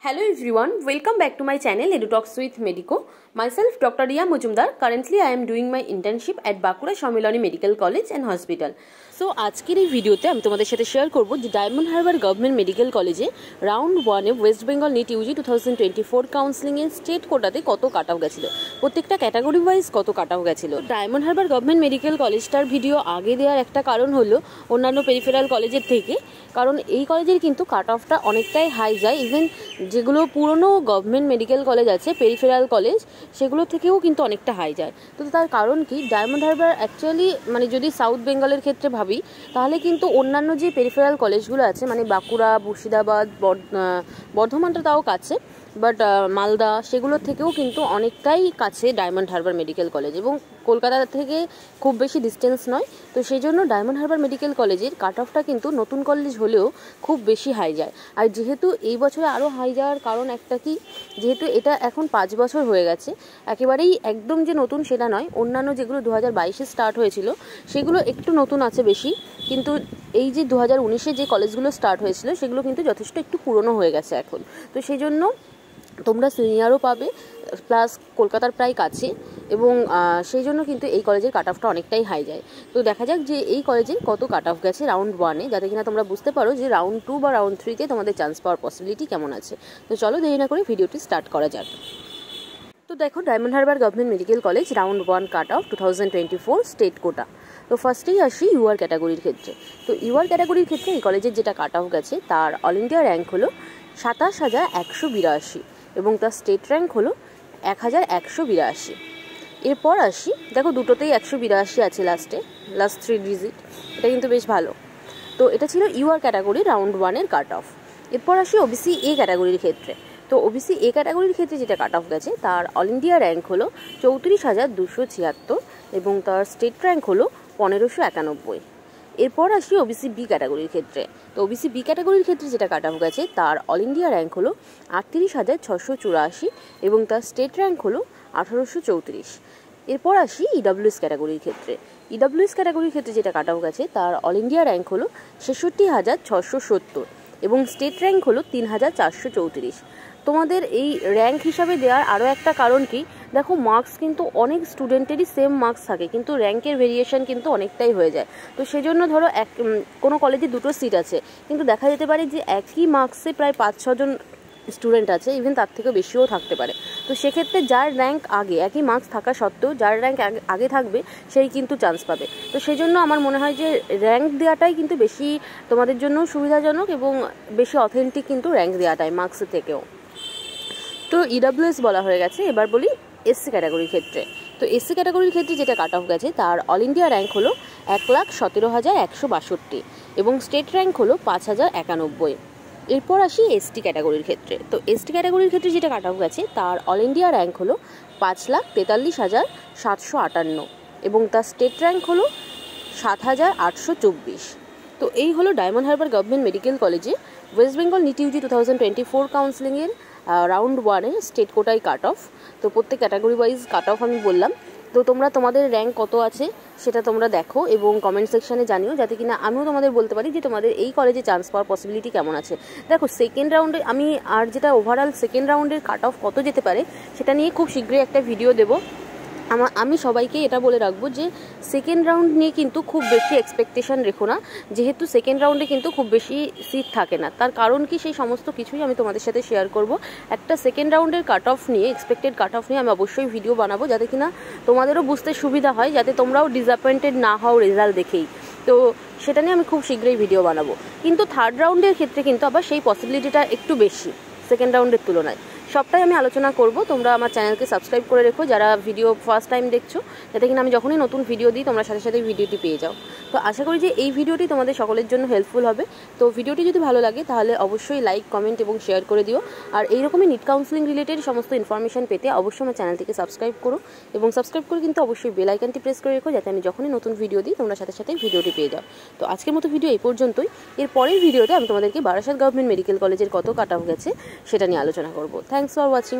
Hello everyone, welcome back to my channel EduTalks with Medico. Myself Dr. Riya Mujumdar. Currently I am doing my internship at Bakura Shomilani Medical College and Hospital. So আজকের এই ভিডিওতে আমি তোমাদের সাথে share করব যে Diamond Harbour government medical কলেজে round 1 এ West Bengal NEET UG 2024 counselling এর স্টেট কোটাতে কত কাট অফ গেছিল, প্রত্যেকটা ক্যাটাগরি ওয়াইজ কত কাট অফ গেছিল। ডায়মন্ড হারবার গভর্নমেন্ট মেডিকেল কলেজটার ভিডিও আগে দেওয়ার একটা কারণ হলো অন্যান্য পেরিফেরাল কলেজের থেকে, কারণ এই কলেজের কিন্তু কাট অফটা অনেকটাই হাই যায়। ইভেন যেগুলো পুরনো গভর্নমেন্ট মেডিকেল কলেজ আছে পেরিফেরাল কলেজ, সেগুলো থেকেও কিন্তু অনেকটা হাই যায়। তো তার কারণ কি, ডায়মন্ড হারবার অ্যাকচুয়ালি মানে যদি সাউথ বেঙ্গলের ক্ষেত্রে ভাবি তাহলে কিন্তু অন্যান্য যে পেরিফেরাল কলেজগুলো আছে মানে বাঁকুড়া, মুর্শিদাবাদ, বর্ধমানটা তাও কাছে, বাট মালদা সেগুলোর থেকেও কিন্তু অনেকটাই কাছে ডায়মন্ড হারবার মেডিকেল কলেজ, এবং কলকাতা থেকে খুব বেশি ডিস্টেন্স নয়। তো সেই জন্য ডায়মন্ড হারবার মেডিকেল কলেজের কাট অফটা কিন্তু নতুন কলেজ হলেও খুব বেশি হাই যায়। আর যেহেতু এই বছরে আরও হাই যাওয়ার কারণ একটা কি, যেহেতু এটা এখন 5 বছর হয়ে গেছে, একেবারেই একদম যে নতুন সেটা নয়। অন্যান্য যেগুলো 2022-এ স্টার্ট হয়েছিল সেগুলো একটু নতুন আছে বেশি, কিন্তু এই যে 2019-এ যে কলেজগুলো স্টার্ট হয়েছিল সেগুলো কিন্তু যথেষ্ট একটু পুরনো হয়ে গেছে এখন। তো সেই জন্য তোমরা সিনিয়রও পাবে, প্লাস কলকাতার প্রায় কাছে, এবং সেই জন্য কিন্তু এই কলেজের কাট অফটা অনেকটাই হাই যায়। তো দেখা যাক যে এই কলেজে কত কাট অফ গেছে রাউন্ড 1-এ, যাতে কিনা তোমরা বুঝতে পারো যে রাউন্ড 2 বা রাউন্ড 3-তে তোমাদের চান্স পাওয়ার পসিবিলিটি কেমন আছে। তো চলো দেরি না করে ভিডিওটি স্টার্ট করা যাক। তো দেখো, Diamond Harbour government medical college round 1 cut off 2024 state quota. তো ফার্স্টেই আসি ইউআর ক্যাটাগরির ক্ষেত্রে। তো ইউআর ক্যাটাগরির ক্ষেত্রে এই কলেজের যেটা কাট অফ গেছে তার অল ইন্ডিয়া র্যাঙ্ক হলো 27,182 এবং তার স্টেট র্যাঙ্ক হলো 1,182। এরপর আসি, দেখো দুটোতেই 182 আছে লাস্ট 3 ডিজিট, এটা কিন্তু বেশ ভালো। তো এটা ছিল ইউআর ক্যাটাগরি রাউন্ড 1-এর কাট অফ। এরপর আসি ওবিসি এ ক্যাটাগরির ক্ষেত্রে। তো ওবিসি এ ক্যাটাগরির ক্ষেত্রে যেটা কাট অফ গেছে তার অল ইন্ডিয়া র্যাঙ্ক হলো 34,276 এবং তার স্টেট র্যাঙ্ক হলো 1,591। এরপর আসি ওবিসি বি ক্যাটাগরির ক্ষেত্রে। তো ওবিসি বি ক্যাটাগরির ক্ষেত্রে যেটা কাট অফ গেছে তার অল ইন্ডিয়া র্যাঙ্ক হলো 38,684 এবং তার স্টেট র্যাঙ্ক হলো 1,834। এরপর আসি ইডব্লিউএস ক্যাটাগরির ক্ষেত্রে। ইডব্লিউএস ক্যাটাগরির ক্ষেত্রে যেটা কাট অফ গেছে তার অল ইন্ডিয়া র্যাঙ্ক হলো 66,670 এবং স্টেট র্যাঙ্ক হলো 3,434। তোমাদের এই র্যাঙ্ক হিসাবে দেওয়ার আরও একটা কারণ কি, দেখো মার্কস কিন্তু অনেক স্টুডেন্টেরই সেম মার্কস থাকে, কিন্তু র্যাঙ্কের ভেরিয়েশন কিন্তু অনেকটাই হয়ে যায়। তো সেই জন্য ধরো কোনো কলেজে 2টো সিট আছে, কিন্তু দেখা যেতে পারে যে একই মার্কসে প্রায় 5-6 জন স্টুডেন্ট আছে, ইভেন তার থেকে বেশিও থাকতে পারে। তো সেক্ষেত্রে যার র্যাঙ্ক আগে, একই মার্কস থাকা সত্ত্বেও যার র্যাঙ্ক আগে থাকবে সেই কিন্তু চান্স পাবে। তো সেই জন্য আমার মনে হয় যে র্যাঙ্ক দেওয়াটাই কিন্তু বেশি তোমাদের জন্য সুবিধাজনক এবং বেশি অথেন্টিক কিন্তু র্যাঙ্ক দেওয়াটাই মার্কসের থেকেও। তো ইডব্লিউএস বলা হয়ে গেছে, এবার বলি এসসি ক্যাটাগরির ক্ষেত্রে। তো এসসি ক্যাটাগরির ক্ষেত্রে যেটা কাট অফ গেছে তার অল ইন্ডিয়া র্যাঙ্ক হলো 1,17,162 এবং স্টেট র্যাঙ্ক হলো 5,091। এরপর আসি এসটি ক্যাটাগরির ক্ষেত্রে। তো এসটি ক্যাটাগরির ক্ষেত্রে যেটা কাট অফ গেছে তার অল ইন্ডিয়া র্যাঙ্ক হলো 5,43,758 এবং তার স্টেট র্যাঙ্ক হলো 7,824। তো এই হলো ডায়মন্ড হারবার গভর্নমেন্ট মেডিকেল কলেজে ওয়েস্ট বেঙ্গল নিট ইউজি 2024 কাউন্সেলিংয়ের রাউন্ড 1-এ স্টেট কোটায় কাট অফ। তো প্রত্যেক ক্যাটাগরি ওয়াইজ কাট অফ আমি বললাম। তো তোমরা তোমাদের র্যাঙ্ক কত আছে সেটা তোমরা দেখো এবং কমেন্ট সেকশানে জানিও, যাতে কিনা আমিও তোমাদের বলতে পারি যে তোমাদের এই কলেজে চান্স পাওয়ার পসিবিলিটি কেমন আছে। দেখো সেকেন্ড রাউন্ডে আমি আর যেটা ওভারঅল সেকেন্ড রাউন্ডের কাট অফ কত যেতে পারে সেটা নিয়ে খুব শীঘ্রই একটা ভিডিও দেবো। আমি সবাইকে এটা বলে রাখবো যে সেকেন্ড রাউন্ড নিয়ে কিন্তু খুব বেশি এক্সপেকটেশন রেখো না, যেহেতু সেকেন্ড রাউন্ডে কিন্তু খুব বেশি সিট থাকে না। তার কারণ কি, সেই সমস্ত কিছুই আমি তোমাদের সাথে শেয়ার করব। একটা সেকেন্ড রাউন্ডের কাট অফ নিয়ে, এক্সপেক্টেড কাট অফ নিয়ে আমি অবশ্যই ভিডিও বানাবো, যাতে কিনা তোমাদেরও বুঝতে সুবিধা হয়, যাতে তোমরাও ডিসঅ্যাপয়েন্টেড না হও রেজাল্ট দেখেই। তো সেটা নিয়ে আমি খুব শীঘ্রই ভিডিও বানাবো। কিন্তু থার্ড রাউন্ডের ক্ষেত্রে কিন্তু আবার সেই পসিবিলিটিটা একটু বেশি সেকেন্ড রাউন্ডের তুলনায়। সবটাই আমি আলোচনা করব। তোমরা আমার চ্যানেলকে সাবস্ক্রাইব করে রেখো যারা ভিডিও ফার্স্ট টাইম দেখছো, যাতে কিনা আমি যখনই নতুন ভিডিও দিই তোমরা সাথে সাথে ভিডিওটি পেয়ে যাও। তো আশা করি যে এই ভিডিওটি তোমাদের সকলের জন্য হেল্পফুল হবে। তো ভিডিওটি যদি ভালো লাগে তাহলে অবশ্যই লাইক, কমেন্ট এবং শেয়ার করে দিও। আর এইরকমই নিট কাউন্সেলিং রিলেটেড সমস্ত ইনফরমেশন পেতে অবশ্যই আমার চ্যানেলটিকে সাবস্ক্রাইব করো এবং সাবস্ক্রাইব করে কিন্তু অবশ্যই বেল আইকনটি প্রেস করে রেখো, যাতে আমি যখনই নতুন ভিডিও দিই তোমরা সাথে সাথে ভিডিওটি পেয়ে যাও। তো আজকের মতো ভিডিও এই পর্যন্তই। এর পরের ভিডিওতে আমি তোমাদেরকে বারাসাত গভর্নমেন্ট মেডিকেল কলেজের কত কাট অফ গেছে সেটা নিয়ে আলোচনা করব। Thanks for watching.